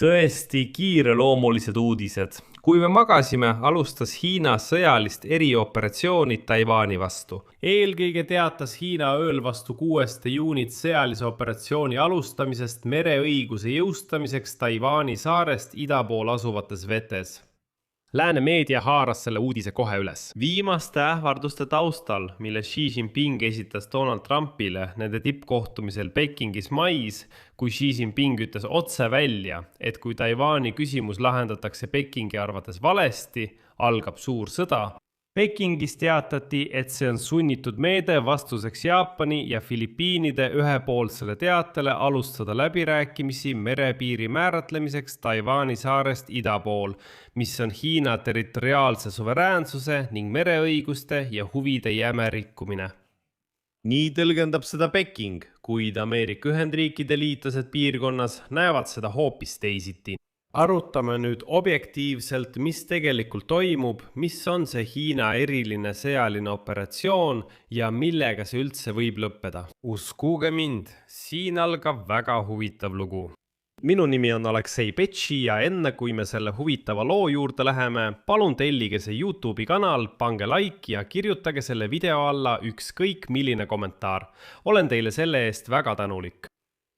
Tõesti kiireloomulised uudised. Kui me magasime, alustas Hiina sõjalist erioperatsiooni Taiwani vastu. Eelkõige teatas Hiina ööl vastu 6. juunit sõjalise operatsiooni alustamisest mereõiguse jõustamiseks Taiwani saarest ida pool asuvates vetes. Lääne meedia haaras selle uudise kohe üles. Viimaste ähvarduste taustal, mille Xi Jinping esitas Donald Trumpile nende tippkohtumisel Pekingis mais, kui Xi Jinping ütles otse välja, et kui Taiwani küsimus lahendatakse Pekingi arvates valesti, algab suur sõda. Pekingis teatati, et see on sunnitud meede vastuseks Jaapani ja Filipiinide ühepoolsele teatele alustada läbirääkimisi merepiiri määratlemiseks Taiwani saarest ida pool, mis on Hiina territoriaalse suveräänsuse ning mereõiguste ja huvide jäme rikkumine. Nii tõlgendab seda Peking, kuid Ameerika Ühendriikide liitlased piirkonnas näevad seda hoopis teisiti. Arutame nüüd objektiivselt, mis tegelikult toimub, mis on see Hiina eriline sõjaline operatsioon ja millega see üldse võib lõppeda. Uskuge mind, siin algab väga huvitav lugu. Minu nimi on Aleksei Petši ja enne kui me selle huvitava loo juurde läheme, palun tellige see YouTube'i kanal, pange like ja kirjutage selle video alla ükskõik milline kommentaar. Olen teile selle eest väga tänulik.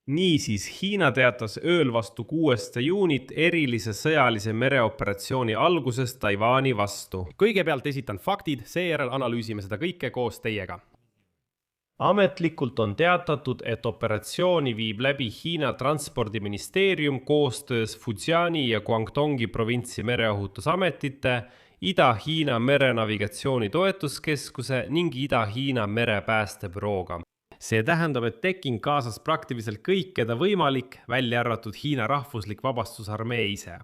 Niisiis, Hiina teatas ööl vastu 6. juunit erilise sõjalise mereoperatsiooni algusest Taiwani vastu. Kõigepealt esitan faktid, seejärel analüüsime seda kõike koos teiega. Ametlikult on teatatud, et operatsiooni viib läbi Hiina transpordiministeerium koostöös Fujiani ja Guangdongi provintsi mereohutusametite, Ida-Hiina merenavigatsiooni toetuskeskuse ning Ida-Hiina merepäästebürooga. See tähendab, et Peking kaasas praktiliselt kõik, keda võimalik, välja arvatud Hiina rahvuslik vabastusarmee ise.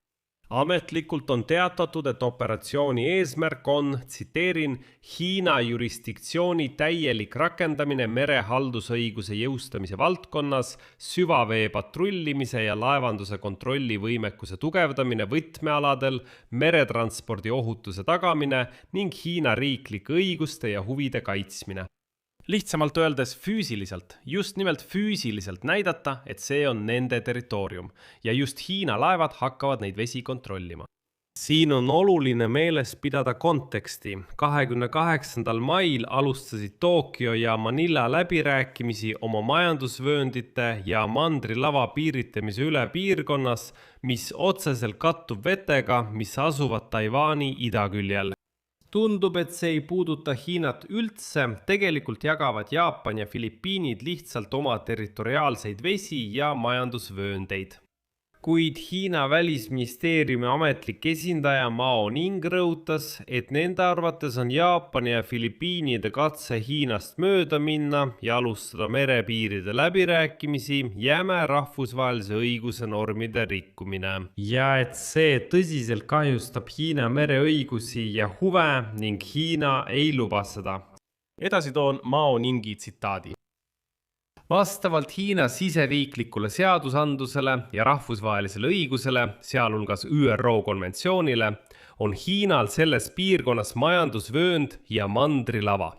Ametlikult on teatatud, et operatsiooni eesmärk on, tsiteerin, Hiina jurisdiktsiooni täielik rakendamine merehaldusõiguse jõustamise valdkonnas, süvavee patrullimise ja laevanduse kontrolli võimekuse tugevdamine võtmealadel, meretranspordi ohutuse tagamine ning Hiina riiklike õiguste ja huvide kaitsmine. Lihtsamalt öeldes füüsiliselt, just nimelt füüsiliselt näidata, et see on nende territoorium ja just Hiina laevad hakkavad neid vesi kontrollima. Siin on oluline meeles pidada konteksti. 28. mail alustasid Tokyo ja Manila läbirääkimisi oma majandusvööndite ja mandrilava piiritamise üle piirkonnas, mis otseselt kattub vetega, mis asuvad Taiwani idaküljel. Tundub, et see ei puuduta Hiinat üldse, tegelikult jagavad Jaapan ja Filipiinid lihtsalt oma territoriaalseid vesi ja majandusvööndeid. Kuid Hiina välisministeeriumi ametlik esindaja Mao Ning rõhutas, et nende arvates on Jaapani ja Filipiinide katse Hiinast mööda minna ja alustada merepiiride läbirääkimisi jäme rahvusvahelise õiguse normide rikkumine. Ja et see tõsiselt kahjustab Hiina mereõigusi ja huve ning Hiina ei luba seda. Edasi toon Mao Ningi tsitaadi. Vastavalt Hiina siseriiklikule seadusandlusele ja rahvusvahelisele õigusele, sealhulgas ÜRO konventsioonile, on Hiinal selles piirkonnas majandusvöönd ja mandrilava.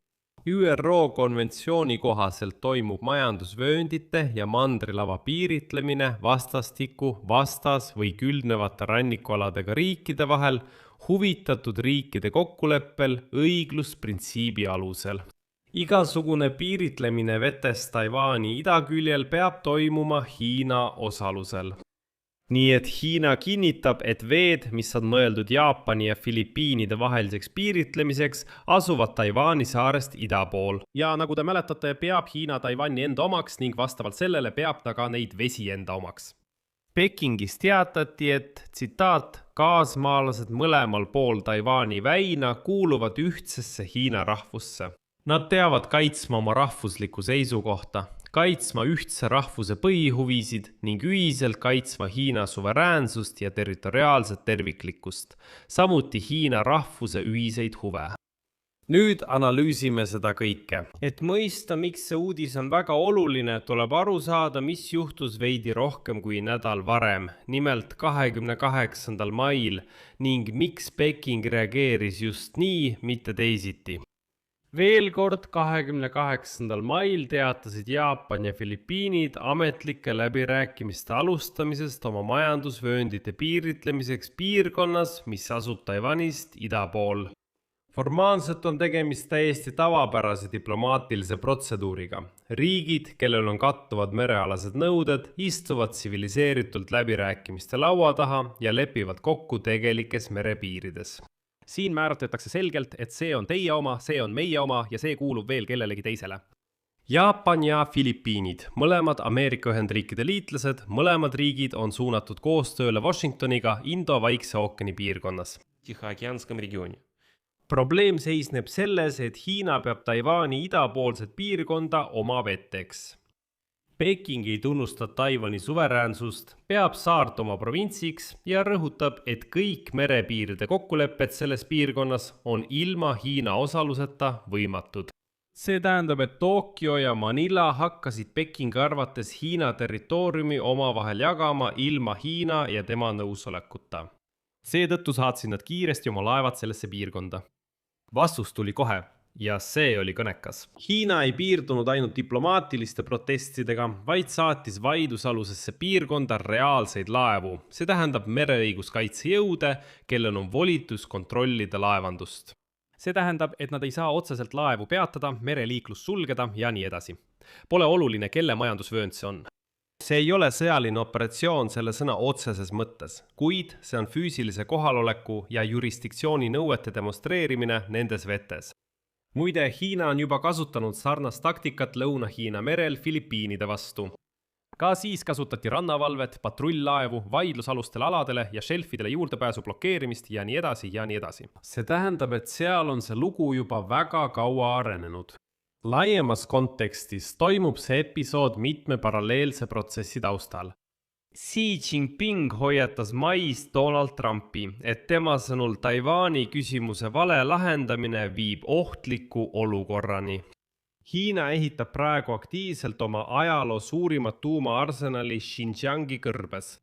ÜRO konventsiooni kohaselt toimub majandusvööndite ja mandrilava piiritlemine vastastikku vastas- või külgnevate rannikualadega riikide vahel huvitatud riikide kokkuleppel õiglusprintsiibi alusel. Igasugune piiritlemine vetes Taiwani idaküljel peab toimuma Hiina osalusel. Nii et Hiina kinnitab, et veed, mis on mõeldud Jaapani ja Filipiinide vaheliseks piiritlemiseks, asuvad Taiwani saarest ida pool. Ja nagu te mäletate, peab Hiina Taiwani enda omaks ning vastavalt sellele peab ta ka neid vesi enda omaks. Pekingis teatati, et, tsitaat, kaasmaalased mõlemal pool Taiwani väina kuuluvad ühtsesse Hiina rahvusse. Nad teavad kaitsma oma rahvuslikku seisukohta, kaitsma ühtse rahvuse põhihuvisid ning ühiselt kaitsma Hiina suveräänsust ja territoriaalset terviklikkust, samuti Hiina rahvuse ühiseid huve. Nüüd analüüsime seda kõike. Et mõista, miks see uudis on väga oluline, tuleb aru saada, mis juhtus veidi rohkem kui nädal varem, nimelt 28. mail ning miks Peking reageeris just nii, mitte teisiti. Veel kord 28. mail teatasid Jaapan ja Filipiinid ametlike läbirääkimiste alustamisest oma majandusvööndite piiritlemiseks piirkonnas, mis asub Taiwanist ida pool. Formaalselt on tegemist täiesti tavapärase diplomaatilise protseduuriga. Riigid, kellel on kattuvad merealased nõuded, istuvad tsiviliseeritult läbirääkimiste laua taha ja lepivad kokku tegelikes merepiirides. Siin määratletakse selgelt, et see on teie oma, see on meie oma ja see kuulub veel kellelegi teisele. Jaapan ja Filipiinid, mõlemad Ameerika Ühendriikide liitlased, mõlemad riigid on suunatud koostööle Washingtoniga Indo-Vaikse ookeani piirkonnas. Тихоокеанском регионе. Probleem seisneb selles, et Hiina peab Taiwani idapoolset piirkonda oma veteks. Peking ei tunnusta Taiwani suveräänsust, peab saart oma provintsiks ja rõhutab, et kõik merepiiride kokkulepped selles piirkonnas on ilma Hiina osaluseta võimatud. See tähendab, et Tokyo ja Manila hakkasid Pekingi arvates Hiina territooriumi omavahel jagama ilma Hiina ja tema nõusolekuta. Seetõttu saatsid nad kiiresti oma laevad sellesse piirkonda. Vastus tuli kohe ja see oli kõnekas. Hiina ei piirdunud ainult diplomaatiliste protestidega, vaid saatis vaidlusalusesse piirkonda reaalseid laevu. See tähendab mereõiguskaitsejõude, kellel on volitus kontrollida laevandust. See tähendab, et nad ei saa otseselt laevu peatada, mereliiklust sulgeda ja nii edasi. Pole oluline, kelle majandusvöönd see on. See ei ole sõjaline operatsioon selle sõna otseses mõttes, kuid see on füüsilise kohaloleku ja jurisdiktsiooni nõuete demonstreerimine nendes vetes. Muide, Hiina on juba kasutanud sarnast taktikat Lõuna-Hiina merel Filipiinide vastu. Ka siis kasutati rannavalvet, patrull-laevu, vaidlusalustele aladele ja šelfidele juurdepääsu blokeerimist ja nii edasi ja nii edasi. See tähendab, et seal on see lugu juba väga kaua arenenud. Laiemas kontekstis toimub see episood mitme paralleelse protsessi taustal. Xi Jinping hoiatas mais Donald Trumpi, et tema sõnul Taiwani küsimuse vale lahendamine viib ohtliku olukorrani. Hiina ehitab praegu aktiivselt oma ajaloo suurimat tuumaarsenali Xinjiangi kõrbes.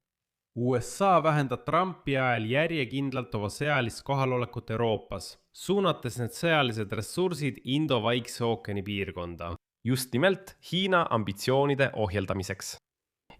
USA vähendab Trumpi ajal järjekindlalt oma sõjalist kohalolekut Euroopas, suunates need sõjalised ressursid Indo-Vaikse ookeani piirkonda. Just nimelt Hiina ambitsioonide ohjeldamiseks.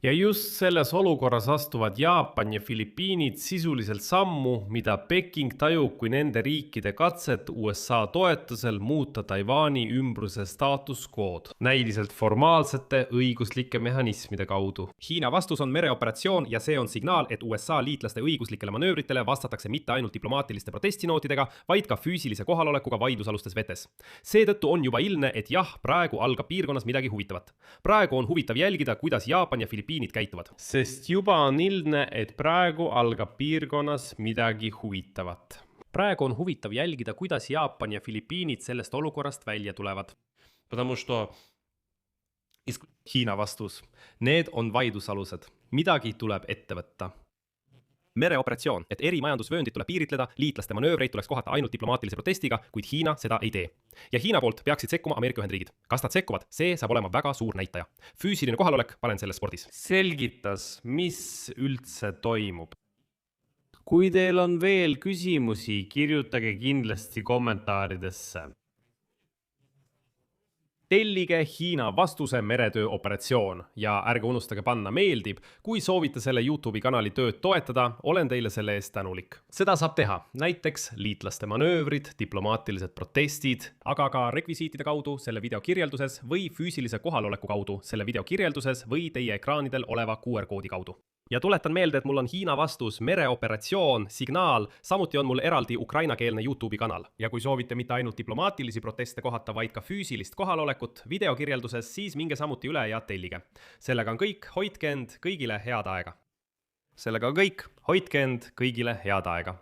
Ja just selles olukorras astuvad Jaapan ja Filipiinid sisuliselt sammu, mida Peking tajub kui nende riikide katset USA toetusel muuta Taiwani ümbruse status quo'd, näiliselt formaalsete õiguslike mehhanismide kaudu. Hiina vastus on mereoperatsioon ja see on signaal, et USA liitlaste õiguslikele manöövritele vastatakse mitte ainult diplomaatiliste protestinootidega, vaid ka füüsilise kohalolekuga vaidlusalustes vetes. Seetõttu on juba ilmne, et jah, praegu algab piirkonnas midagi huvitavat. Praegu on huvitav jälgida, kuidas Jaapan ja Filipiinid käituvad. Sest juba on ilmne, et praegu algab piirkonnas midagi huvitavat. Praegu on huvitav jälgida, kuidas Jaapan ja Filipiinid sellest olukorrast välja tulevad. Потому что Hiina vastus. Need on vaidlusalused. Midagi tuleb ette võtta. Mereoperatsioon, et eri majandusvööndit tuleb piiritleda, liitlaste manöövreid tuleks kohata ainult diplomaatilise protestiga, kuid Hiina seda ei tee. Ja Hiina poolt peaksid sekkuma Ameerika Ühendriigid. Kas nad sekkuvad? See saab olema väga suur näitaja. Füüsiline kohalolek panen selles spordis. Selgitas, mis üldse toimub. Kui teil on veel küsimusi, kirjutage kindlasti kommentaaridesse. Tellige Hiina vastuse meretöö operatsioon ja ärge unustage panna meeldib. Kui soovite selle YouTube'i kanali tööd toetada, olen teile selle eest tänulik. Seda saab teha näiteks liitlaste manöövrid, diplomaatilised protestid, aga ka rekvisiitide kaudu selle video kirjelduses või füüsilise kohaloleku kaudu selle video kirjelduses või teie ekraanidel oleva QR-koodi kaudu. Ja tuletan meelde, et mul on Hiina vastus mereoperatsioon, signaal, samuti on mul eraldi ukrainakeelne YouTube'i kanal. Ja kui soovite mitte ainult diplomaatilisi proteste kohata, vaid ka füüsilist kohalolekut videokirjelduses, siis minge samuti üle ja tellige. Sellega on kõik, hoidke end, kõigile head aega. Sellega on kõik, hoidke end, kõigile head aega.